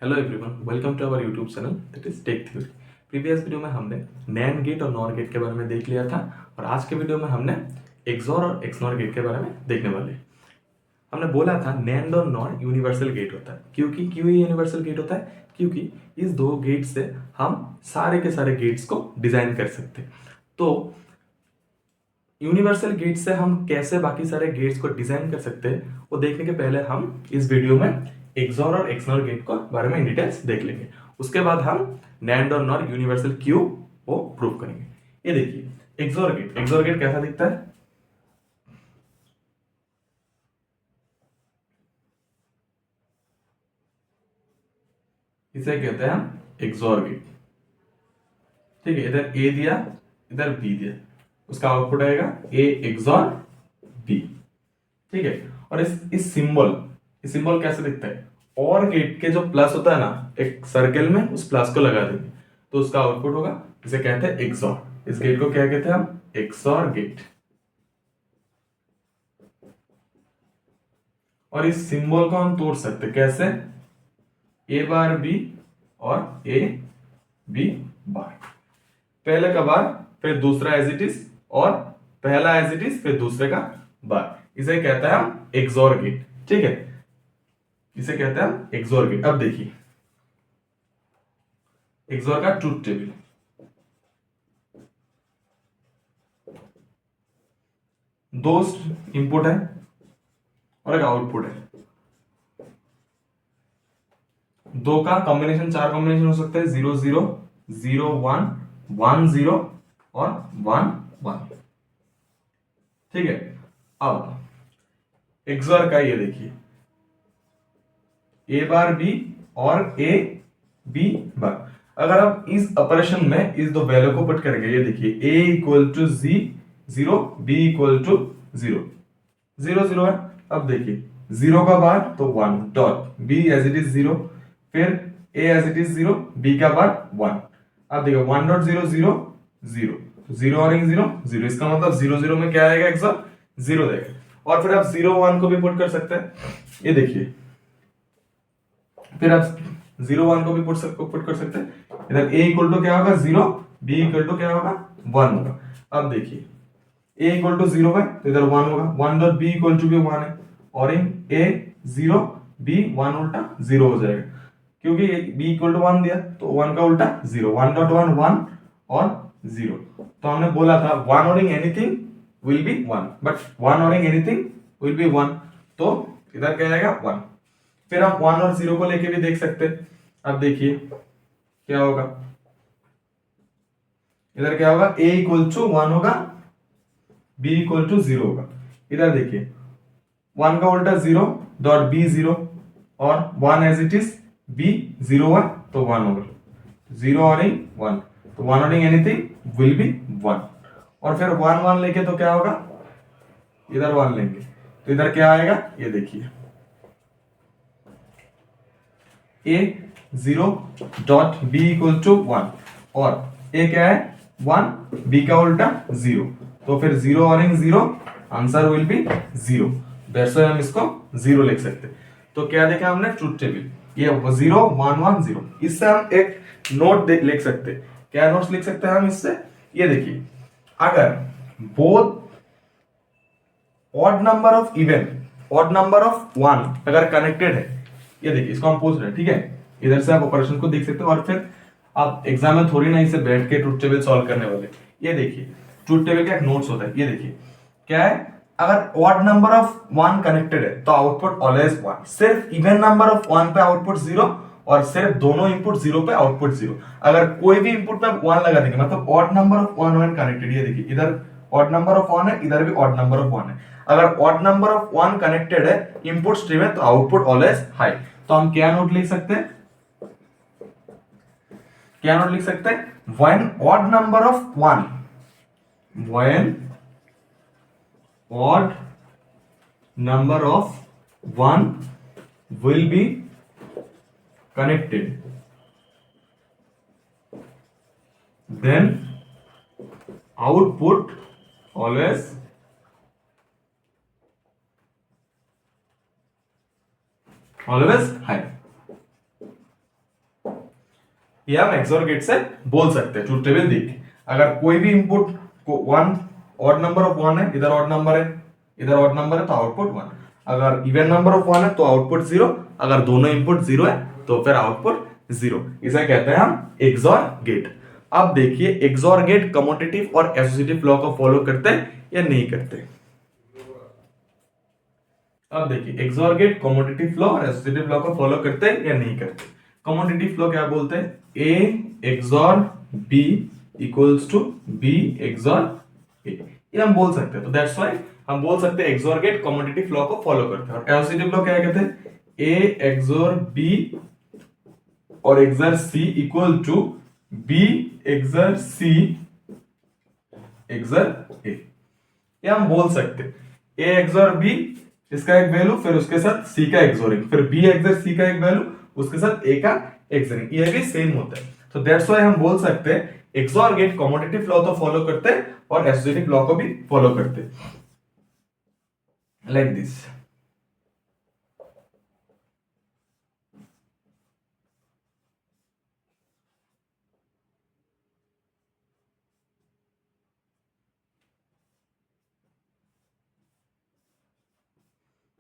Hello everyone, welcome to our YouTube channel that is Tech Theory. Previous video में हमने NAND gate और NOR gate के बारे में देख लिया था और आज के वीडियो में हमने एक्सॉर और एक्सनॉर गेट के बारे में देखने वाले हैं। हमने बोला था नैंड और नॉर यूनिवर्सल गेट होता है। क्यों ये यूनिवर्सल गेट होता है? क्योंकि इस दो गेट से हम सारे के सारे गेट्स को डिजाइन कर सकते हैं। तो यूनिवर्सल गेट से हम कैसे बाकी सारे गेट्स को डिजाइन कर सकते हैं वो देखने के पहले हम इस वीडियो में एक्सॉर और एक्सनॉर गेट को बारे में इन डिटेल्स देख लेंगे। उसके बाद हम नैंड और नॉर यूनिवर्सल क्यों वो प्रूव करेंगे। ये देखिए एक्सॉर गेट कैसा दिखता है? इसे कहते हैं हम एक्सॉर गेट। ठीक है, इधर ए दिया, इधर बी दिया, उसका आउटपुट आएगा ए एक्सॉर बी। ठीक है, और इस सिंबल कैसे दिखता है? और गेट के जो प्लस होता है ना, एक सर्कल में उस प्लस को लगा देंगे तो उसका आउटपुट होगा, इसे कहते हैं एक्सॉर। इस गेट को क्या कहते हैं हम? XOR gate. और इस सिंबल को हम तोड़ सकते कैसे? ए बार बी और ए बी बार, पहले का बार फिर दूसरा एज इट इज और पहला एज इट इज फिर दूसरे का बार, इसे कहता है हम एक्सॉर गेट। ठीक है, इसे कहते हैं हम एक्सॉर गेट। अब देखिए एक्सॉर का ट्रूथ टेबल। दो इनपुट है और एक आउटपुट है। दो का कॉम्बिनेशन, चार कॉम्बिनेशन हो सकते हैं, 0 0 0 1 1 0 और 1 1। ठीक है, अब एक्सॉर का ये देखिए ए बार बी और ए बी बार। अगर आप इस ऑपरेशन में इस दो वैल्यू को पुट करेंगे, ये देखिए A equal to G 0, B equal to 0 0 0 है। अब देखिए 0 का बार तो 1 dot, B as it is 0, फिर A as it is 0, B का बार 1। अब देखिए 1 डॉट 0 0 0 0 और 0 0, इसका मतलब 0 0 में क्या आएगा? एक्सॉर 0 देगा। और फिर आप 0 1 को भी पुट कर सकते हैं, ये देखिए फिर आप 0 1 को भी पुट कर सकते हैं। इधर a इक्वल टू क्या होगा? 0, b इक्वल टू क्या होगा? 1 होगा। अब देखिए a इक्वल टू 0 है तो इधर 1 होगा, 1 डॉट b इक्वल टू भी 1 है, और इन a 0 b 1 उल्टा 0 हो जाएगा, क्योंकि b इक्वल टू 1 दिया तो 1 का उल्टा 0, 1 डॉट 1 1 और 0। तो हमने बोला था 1 और एनीथिंग विल बी 1, बट 1 और एनीथिंग विल बी 1, तो इधर क्या आएगा? 1। फिर हम 1 और 0 को लेके भी देख सकते हैं। अब देखिए क्या होगा, इधर क्या होगा? a इक्वल टू 1 होगा, b इक्वल टू 0 होगा। इधर देखिए 1 का उल्टा 0 डॉट b 0 और 1 एज इट इज b 0 1 तो 1 होगा, 0 और 1 तो 1 और एनीथिंग विल बी 1। और फिर 1 1 लेके तो क्या होगा? इधर 1 लेंगे तो इधर क्या आएगा? ये देखिए a 0 dot b equal to 1 और a क्या है? 1, b का उल्टा 0, तो फिर 0 और 0, आंसर विल बी 0। वैसे हम इसको 0 लिख सकते। तो क्या देखा हमने? ट्रूथ टेबल, ये 0 1 1 0। इससे हम एक नोट लिख सकते। क्या नोट्स लिख सकते हैं हम इससे? ये देखिए अगर both odd number of even, odd number of 1 अगर कनेक्टेड है, ये देखिए इसको हम पूछ रहे हैं। ठीक है, इधर से आप ऑपरेशन को देख सकते हो और फिर आप एग्जाम में थोड़ी ना इसे बैठ के ट्रूथ टेबल सॉल्व करने वाले। ये देखिए ट्रूथ टेबल का एक नोट्स होता है, ये देखिए क्या है? अगर ऑड नंबर ऑफ 1 कनेक्टेड है तो आउटपुट ऑलवेज 1, सिर्फ इवन नंबर ऑफ 1 पे आउटपुट 0 और सिर्फ दोनों इनपुट 0 पे आउटपुट 0। अगर कोई भी इनपुट पे 1 लगा देंगे मतलब ऑड नंबर ऑफ 1 1 कनेक्टेड, ये देखिए इधर ऑड नंबर ऑफ 1 है, इधर भी ऑड नंबर ऑफ 1 है। अगर ऑड नंबर ऑफ 1 कनेक्टेड है, इनपुट स्ट्रीम है, तो आउटपुट ऑलवेज हाई। तो हम क्या नोट लिख सकते हैं? क्या नोट लिख सकते हैं? When odd number of 1, when odd number of 1 will be connected, then output always high। ये हम एक्सोर गेट से बोल सकते हैं ट्रूथ टेबल देख के। अगर कोई भी इनपुट को one odd number of one है, इधर ऑड नंबर है, इधर ऑड नंबर है, तो आउटपुट वन। अगर इवन नंबर ऑफ वन है तो आउटपुट जीरो, अगर दोनों इनपुट जीरो है तो फिर आउटपुट जीरो। इसे कहते हैं हम एक्सोर गेट। अब देखिए एक्सोर गेट कम्यूटेटिव और एसोसिएटिव लॉ को फॉलो करते हैं या नहीं करते। अब देखिए एक्सोर गेट कम्यूटेटिव लॉ और एसोसिएटिव लॉ को फॉलो करते हैं या नहीं करते। कम्यूटेटिव लॉ क्या बोलते हैं, A XOR B equals to B XOR A, ये हम बोल सकते हैं। तो दैट्स व्हाई हम बोल सकते हैं एक्सोर गेट कम्यूटेटिव लॉ को फॉलो करते हैं। और एसोसिएटिव लॉ क्या कहते हैं, ए एक्सोर बी और XOR C equal to B XOR C XOR A, ये हम बोल सकते हैं। ए एक्सोर बी इसका एक वैल्यू, फिर उसके साथ सी का एक्सोरिंग, फिर बी एक्सोर सी का एक वैल्यू, उसके साथ ए का एक्सोरिंग, ये भी सेम होता है। तो दैट्स व्हाई हम बोल सकते हैं एक्सोर गेट कम्यूटेटिव लॉ तो फॉलो करते हैं और एसोसिएटिव लॉ को भी फॉलो करते हैं, लाइक दिस।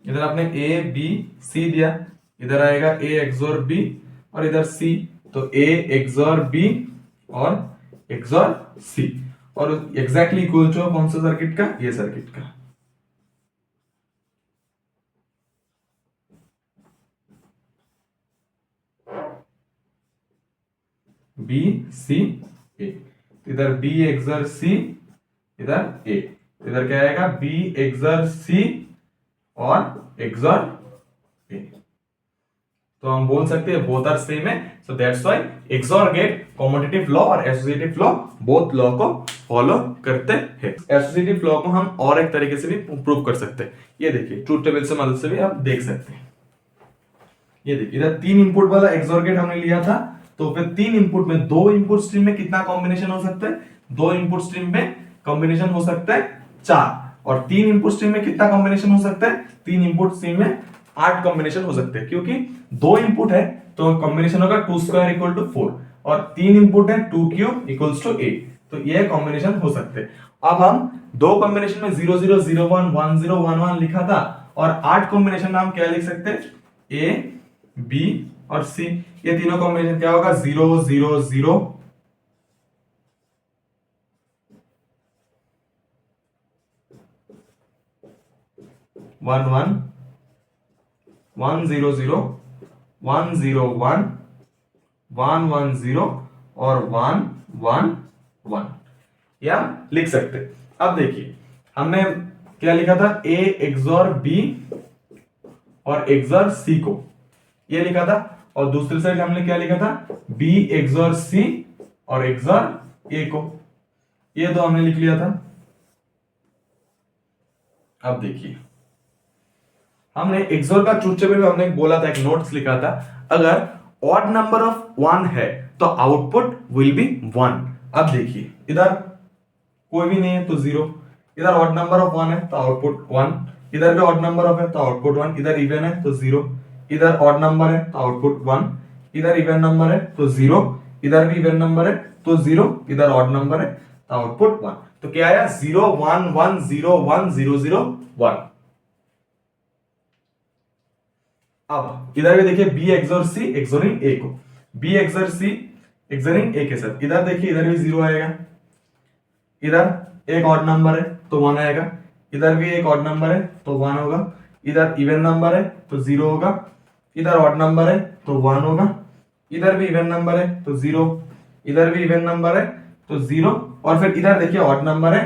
इधर आपने ए बी सी दिया, इधर आएगा ए एक्सोर बी और इधर सी, तो ए एक्सोर बी और एक्सोर सी, और एग्जैक्टली इक्वल टू कौन सा सर्किट का, ये सर्किट का। बी सी ए, इधर बी एक्सोर सी, इधर ए, इधर क्या आएगा बी एक्सोर सी और एक्सोर ए। तो हम बोल सकते हैं बोथ आर सेम है। So that's why XOR gate commutative law और एसोसिएटिव लॉ बोथ लॉ को फॉलो करते हैं। एसोसिएटिव लॉ को हम और एक तरीके से भी प्रूव कर सकते हैं। ये देखिए ट्रूथ टेबल से मदद से भी आप देख सकते हैं। ये देखिए इधर तीन इनपुट वाला एक्सोर गेट हमने लिया था, तो फिर तीन इनपुट में, दो इनपुट स्ट्रीम में कितना कॉम्बिनेशन हो सकता है, दो इनपुट स्ट्रीम में कॉम्बिनेशन हो सकता है चार, और तीन इनपुट स्ट्रीम में कितना कॉम्बिनेशन हो सकता है, तीन इनपुट स्ट्रीम में 8 कॉम्बिनेशन हो सकते हैं। क्योंकि दो इनपुट है तो कॉम्बिनेशन होगा 2 स्क्वायर इक्वल टू 4, और तीन इनपुट है 2 क्यूब इक्वल्स टू 8, तो ये कॉम्बिनेशन हो सकते हैं। अब हम दो कॉम्बिनेशन में 0 0 0 1 1 0 1 1 लिखा था, और 8 कॉम्बिनेशन में हम क्या लिख सकते हैं, ए बी और सी, ये तीनों कॉम्बिनेशन क्या होगा 0 0 0 1 1 1 0 0 1 0 1 1 1 0 और 1 1 1, या लिख सकते। अब देखिए हमने क्या लिखा था, ए एक्सोर बी और एक्सोर सी को, ये लिखा था, और दूसरी साइड हमने क्या लिखा था, बी एक्सोर सी और एक्सोर ए को, ये दो हमने लिख लिया था। अब देखिए हमने एक्सोर का ट्रूथ टेबल में हमने बोला था, एक नोट्स लिखा था, अगर ऑड नंबर ऑफ 1 है तो आउटपुट विल बी 1। अब देखिए इधर कोई भी नहीं है तो 0, इधर ऑड नंबर ऑफ 1 है तो आउटपुट 1, इधर भी ऑड नंबर ऑफ है तो आउटपुट 1, इधर इवन है तो 0, इधर ऑड नंबर है तो आउटपुट 1, इधर इवन नंबर है तो 0, इधर भी इवन नंबर है तो 0, इधर ऑड नंबर है तो आउटपुट 1। तो क्या आया 0 1 1 0 1 0 0 1। अब इधर भी देखिए बी एक्सोर सी एक्सोरिंग ए को, बी एक्सोर सी एक्सोरिंग ए के साथ, इधर देखिए इधर भी 0 आएगा, इधर एक ऑड नंबर है तो 1 आएगा, इधर भी एक ऑड नंबर है तो 1 होगा, इधर इवन नंबर है तो 0 होगा, इधर ऑड नंबर है तो 1 होगा, इधर भी इवन नंबर है तो 0, इधर भी इवन नंबर है तो 0, और फिर इधर देखिए ऑड नंबर है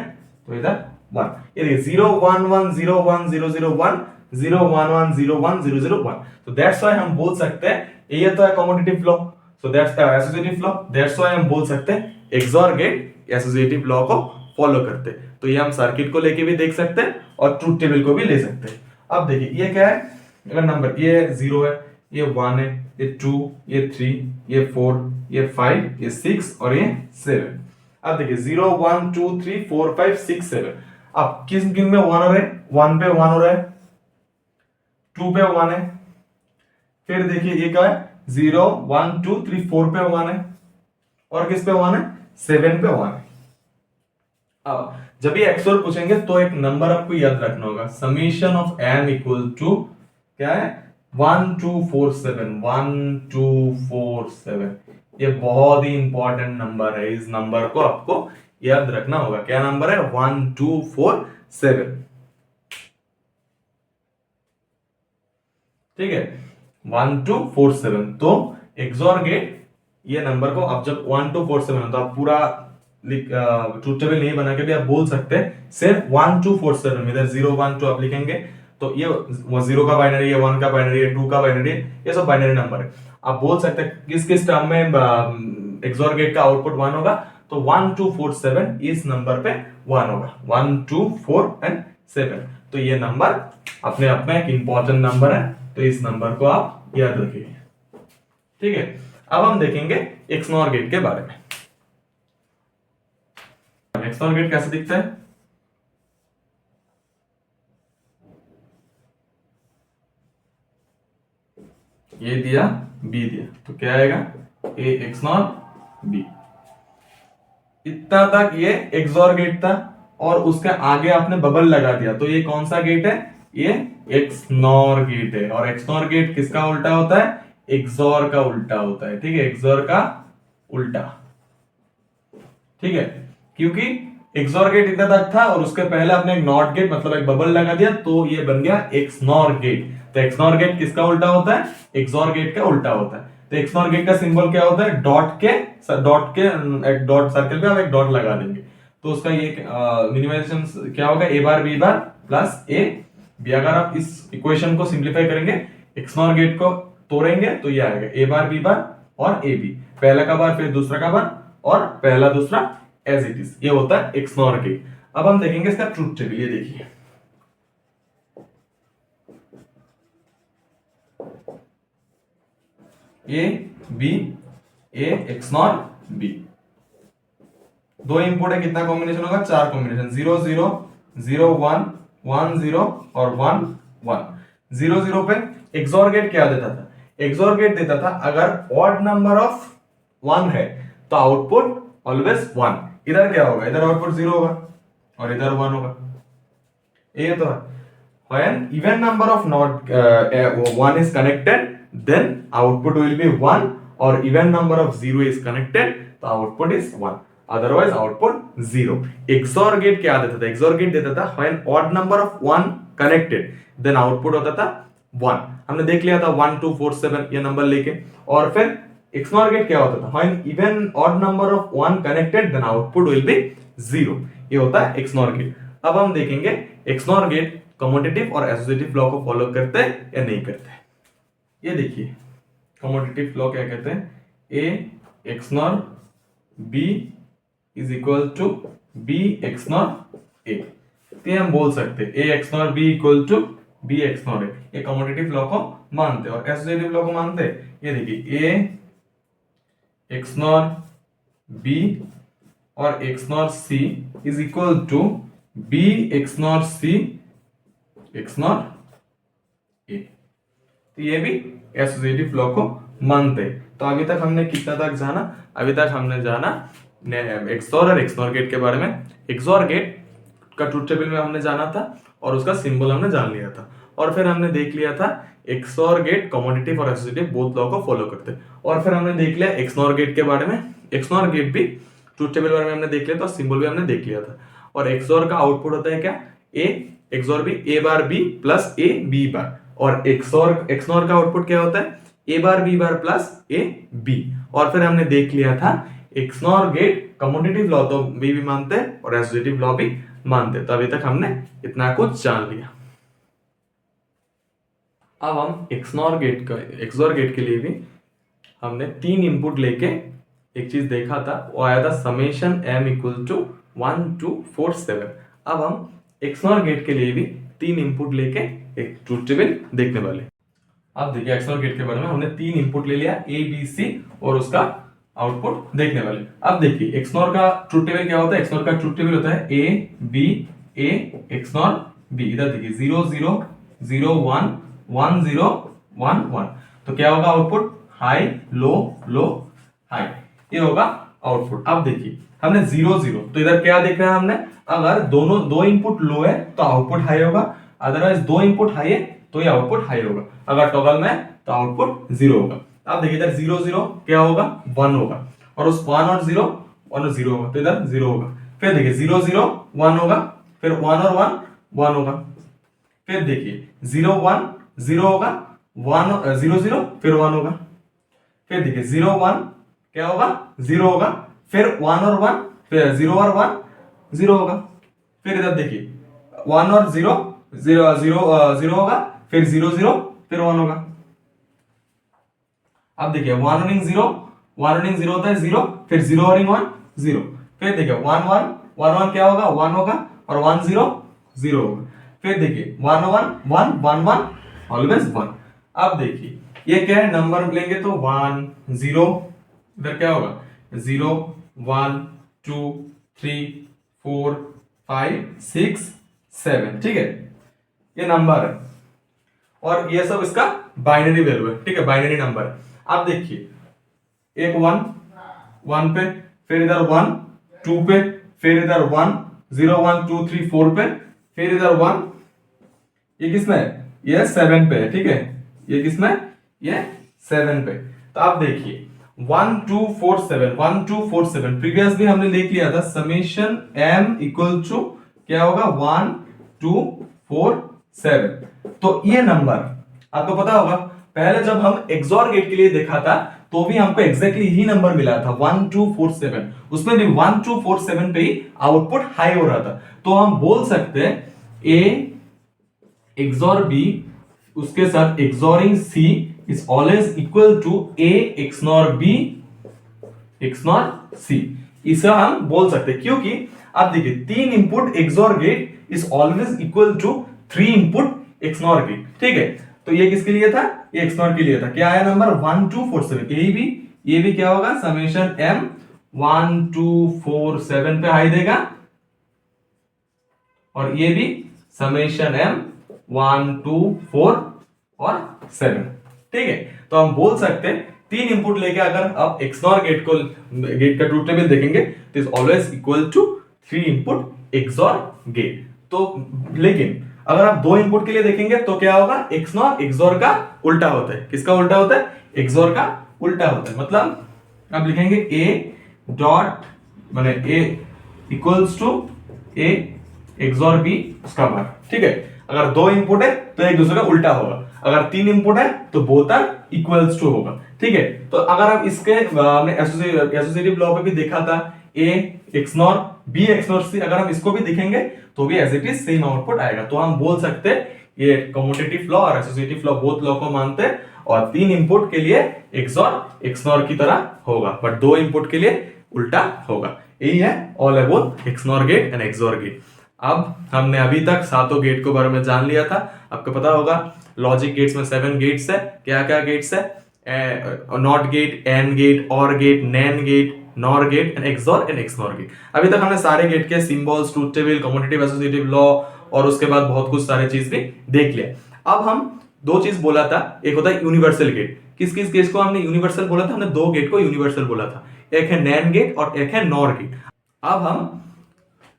तो इधर 1। ये देखिए 0 1 1 0 1 0 0 1 0 1 1 0 1 0 0 1। तो दैट्स व्हाई हम बोल सकते हैं ये तो है commutative law, so that's associative law, that's why हम बोल सकते हैं एक्सोर गेट एसोसिएटिव लॉ को फॉलो करते हैं। तो ये हम सर्किट को लेके भी देख सकते हैं और ट्रूथ टेबल को भी ले सकते हैं। अब देखिए ये क्या है, अगर नंबर ये 0 है, ये 1 है, ये 2, ये 3, ये 4, ये 5, ये 6 और ये 7। अब देखिए 0 1 2 3 4 5 6 7। अब किस गिन में 1 हो रहा है, 1 पे 1 हो रहा है, 2 पे 1 है, फिर देखिए ये क्या है 0 1 2 3 4 पे 1 है, और किस पे 1 है, 7 पे 1 है। अब जब ये एक्सओर पूछेंगे तो एक नंबर आपको याद रखना होगा, summation of m equal to क्या है, 1247, 1247। ये बहुत ही इंपॉर्टेंट नंबर है, इस नंबर को आपको याद रखना होगा। क्या नंबर है, 1247। ठीक है, 1247। तो एक्सोर गेट ये नंबर को आप जब 1247 हो तो आप पूरा ट्रूथ टेबल नहीं बना के भी आप बोल सकते हैं सिर्फ 1247 इधर 0 1 2 आप लिखेंगे तो ये 0 का बाइनरी है, 1 का बाइनरी है, 2 का बाइनरी है, ये सब बाइनरी नंबर है। आप बोल सकते हैं किस किस टर्म में एक्सोर गेट का आउटपुट 1 होगा, तो 1247 इस नंबर पे 1 होगा, 1 2 4 एंड 7। तो ये नंबर अपने आप में एक इंपॉर्टेंट नंबर है, तो इस नंबर को आप याद रखिए। ठीक है, अब हम देखेंगे एक्सनॉर गेट के बारे में। एक्सनॉर गेट कैसे दिखता है, ये दिया बी दिया तो क्या आएगा, ए एक्सनॉर बी। इतना तक ये एक्सोर गेट था और उसके आगे आपने बबल लगा दिया तो ये कौन सा गेट है, ये एक्सनॉर गेट है। और एक्सनॉर गेट किसका उल्टा होता है, एक्सोर का उल्टा होता है। ठीक है, एक्सोर का उल्टा। ठीक है, क्योंकि एक्सोर गेट इतना तक था और उसके पहले आपने एक नॉट गेट मतलब एक बबल लगा दिया तो ये बन गया एक्सनॉर गेट। तो एक्सनॉर गेट किसका उल्टा होता है, एक्सोर गेट का उल्टा होता है। तो एक्सनॉर गेट का सिंबल क्या होता है, डॉट के एक डॉट सर्कल पे आप एक डॉट लगा देंगे तो उसका ये मिनिमाइजेशन क्या होगा, A bar B bar plus A B. अगर आप इस इक्वेशन को सिंप्लीफाई करेंगे, एक्सनॉर गेट को तोड़ेंगे तो ये आएगा ए बार बी बार और ए बी, पहला का बार फिर दूसरा का बार और पहला दूसरा एज इट इज, ये होता है एक्सनॉर गेट। अब हम देखेंगे इसका ट्रूथ टेबल, ये देखिए A B A XNOR B, दो इनपुट है, कितना कॉम्बिनेशन होगा, 4 कॉम्बिनेशन, 0 0 0 1 1 0 और 1 1। 0 0 पे एक्सोर गेट क्या देता था, एक्सोर गेट देता था अगर ऑड नंबर ऑफ 1 है तो आउटपुट ऑलवेज 1। इधर क्या होगा, इधर आउटपुट 0 होगा और इधर 1 होगा, ये तो है। when even number of not 1 is connected then output will be 1 or even number of 0 is connected तो output is 1, otherwise output 0। XOR gate क्या देता था, XOR गेट देता था when odd number of 1 connected then output होता था 1। हमने देख लिया था 1 2 4 7 ये नंबर लेके। और फिर XOR गेट क्या होता था, when even odd number of 1 connected then output will be 0, ये होता है XOR गेट। अब हम देखेंगे XOR गेट कमोटेटिव और एसोसिएटिव लॉ को फॉलो करते हैं या नहीं करते हैं। ये देखिए कमोटेटिव लॉ क्या कहते हैं, A XNOR B is equal to B XNOR A. तो हम बोल सकते हैं A XNOR B equal to B XNOR A, ये कमोटेटिव लॉ को मानते हैं। और एसोसिएटिव लॉ को मानते हैं, ये देखिए ए एक्सनॉर बी और XNOR C is equal to B XNOR C XNOR A. तो ये भी एसोसिएटिव लॉ को मानते हैं। तो अभी तक हमने कितना तक जाना, अभी तक हमने जाना एक्सोर और एक्सनॉर गेट के बारे में। एक्सोर गेट का ट्रूथ टेबल में हमने जाना था और उसका सिंबल हमने जान लिया था। और फिर हमने देख लिया था एक्सोर गेट कमोटेटिव और एसोसिएटिव बोथ लॉ को फॉलो करते हैं। और फिर हमने देख लिया एक्सनॉर गेट के बारे में, एक्सनॉर गेट भी ट्रूथ टेबल बारे में हमने देख लिया था, सिंबल भी हमने देख लिया था। और एक्सोर का आउटपुट होता है क्या, A XOR B, A bar B plus A B bar. और एक्सनॉर का आउटपुट क्या होता है, A bar B bar plus A B. और फिर हमने देख लिया था एक्सनॉर गेट कमोटेटिव लॉ तो भी मानते हैं और एसोसिएटिव लॉ भी मानते हैं। तो अभी तक हमने इतना कुछ जान लिया। अब हम एक्सनॉर गेट के लिए भी हमने 3 इनपुट लेके एक चीज देखा था, वो आया था समेशन m इक्वल टू 1 2 4 7। अब हम एक्सनॉर गेट के लिए भी 3 इनपुट लेके एक ट्रूथ टेबल देखने वाले। अब देखिए एक्सनॉर गेट के बारे में हमने 3 इनपुट ले लिया ए बी सी और उसका आउटपुट देखने वाले। अब देखिए एक्सनॉर का ट्रूथ टेबल क्या होता है, एक्सनॉर का ट्रूथ टेबल होता है A B A XNOR B. इधर देखिए 0 0 0 1 1 0 1 1। तो क्या होगा आउटपुट, हाई लो लो हाई, ये होगा आउटपुट। अब देखिए हमने 0 0, तो इधर क्या देख रहा है हमने, अगर दोनों दो इनपुट लो है तो आउटपुट हाई होगा, अदरवाइज दो इनपुट हाई है तो ये आउटपुट हाई होगा, अगर टॉगल में है तो आउटपुट 0 होगा। अब देखिए इधर 0 0 क्या होगा, 1 होगा, और उस 1 और 0 होगा, तो इधर 0 होगा। फिर देखिए 0 0 1 होगा, फिर 1 और 1 1 होगा, फिर देखिए 0 1 0 होगा, 1 0 0 फिर 1 होगा, फिर देखिए 0 1 क्या होगा, 0 होगा, फिर 1 और 1, फिर 0 और 1 0 होगा, फिर इधर देखिए 1 और 0 0 0 होगा, फिर 0 0 फिर 1 होगा। अब देखिए 1 और 0 होता है 0, फिर 0 और 1 0, फिर देखिए 1 1 1 1 क्या होगा, 1 होगा, और 1 0 0 होगा, फिर देखिए 1 1 1 1 1 ऑलवेज 1। अब देखिए ये क्या है, नंबर लेंगे तो 1 0, इधर क्या होगा 0 1 2 3 4 5 6 7, ठीक है, ये नंबर है, और ये सब इसका बाइनरी वैल्यू है, ठीक है, बाइनरी नंबर है। अब देखिए एक 1 1 पे, फिर इधर 1 2 पे, फिर इधर 1 0 1 2 3 4 पे, फिर इधर 1, ये किसमें है, ये 7 पे है, ठीक है, ये किसमें, ये 7 पे। तो आप देखिए 1 2 4 7 1 2 4 7 प्रीवियस भी हमने देख लिया था, समेशन m इक्वल टू क्या होगा 1 2 4 7। तो ये नंबर आपको पता होगा, पहले जब हम एक्सॉर गेट के लिए देखा था तो भी हमको एग्जैक्टली ही नंबर मिला था 1 2 4 7, उसमें भी 1 2 4 7 पे ही आउटपुट हाई हो रहा था। तो हम बोल सकते हैं A एक्सॉर B उसके साथ XORing C is always equal to A XNOR B XNOR C, इसे हम बोल सकते हैं, क्योंकि आप देखिए 3 input XOR gate is always equal to 3 input XNOR gate, ठीक है। तो ये किसके लिए था, ये एक्सनॉर के लिए था, क्या आया नंबर 1 2 4 7, ये भी क्या होगा, समेशन m 1 2 4 7 पे हाई देगा, और ये भी समेशन m 1 2 4 और 7, ठीक है। तो हम बोल सकते हैं 3 इनपुट लेके अगर आप एक्सनॉर गेट का ट्रूथ टेबल देखेंगे तो is always equal to 3 input XOR gate. तो लेकिन अगर आप 2 इनपुट के लिए देखेंगे तो क्या होगा, एक्सनॉर एक्सॉर का उल्टा होता है, किसका उल्टा होता है, एक्सॉर का उल्टा होता है। मतलब आप लिखेंगे a डॉट माने a equals to a XOR b उसका बार, ठीक है। अगर 2 इनपुट है तो एक दूसरे का उल्टा होगा, अगर 3 इनपुट है तो बोथ आर इक्वल्स टू होगा, ठीक है। तो अगर आप इसके हमने एसोसिएटिव लॉ पे भी देखा था, a XNOR b XNOR c, अगर हम इसको भी दिखेंगे तो भी as it is same output आएगा। तो हम बोल सकते हैं ये कम्यूटेटिव लॉ और एसोसिएटिव लॉ बोथ लॉ को मानते हैं, और 3 इनपुट के लिए एक्सॉर एक्सनॉर की तरह होगा, बट 2 इनपुट के लिए उल्टा होगा। यही है all about XNOR gate and XOR gate. अब हमने अभी तक सातों गेट के बारे में जान लिया था। आपको पता होगा लॉजिक गेट्स में 7 गेट्स है, क्या क्या गेट्स है, NOT gate, AND gate, OR gate, NAND gate, NOR gate and XNOR gate. अभी तक हमने सारे गेट के symbols, truth table, commutative associative law और उसके बाद बहुत कुछ सारे चीज भी देख लिया। अब हम 2 चीज बोला था, एक होता है यूनिवर्सल गेट। किस किस गेट को हमने यूनिवर्सल बोला था, हमने 2 गेट को यूनिवर्सल बोला था, एक है नैंड गेट और एक है नॉर गेट। अब हम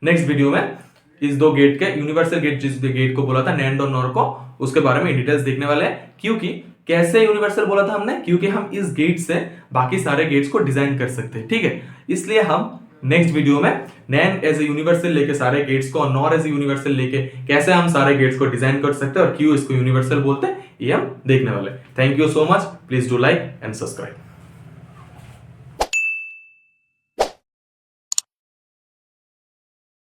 नेक्स्ट वीडियो में इस 2 गेट के यूनिवर्सल गेट, जिस गेट को बोला था नैंड और नॉर को, उसके बारे में डिटेल्स देखने वाले हैं। क्योंकि कैसे यूनिवर्सल बोला था हमने, क्योंकि हम इस गेट से बाकी सारे गेट्स को डिजाइन कर सकते हैं, ठीक है। इसलिए हम नेक्स्ट वीडियो में नैंड एज ए यूनिवर्सल लेके सारे गेट्स को और नॉर एज ए यूनिवर्सल लेके कैसे हम सारे गेट्स को डिजाइन कर सकते हैं और क्यों इसको यूनिवर्सल बोलते हैं, ये हम देखने वाले हैं। Thank you so much, please do like and subscribe.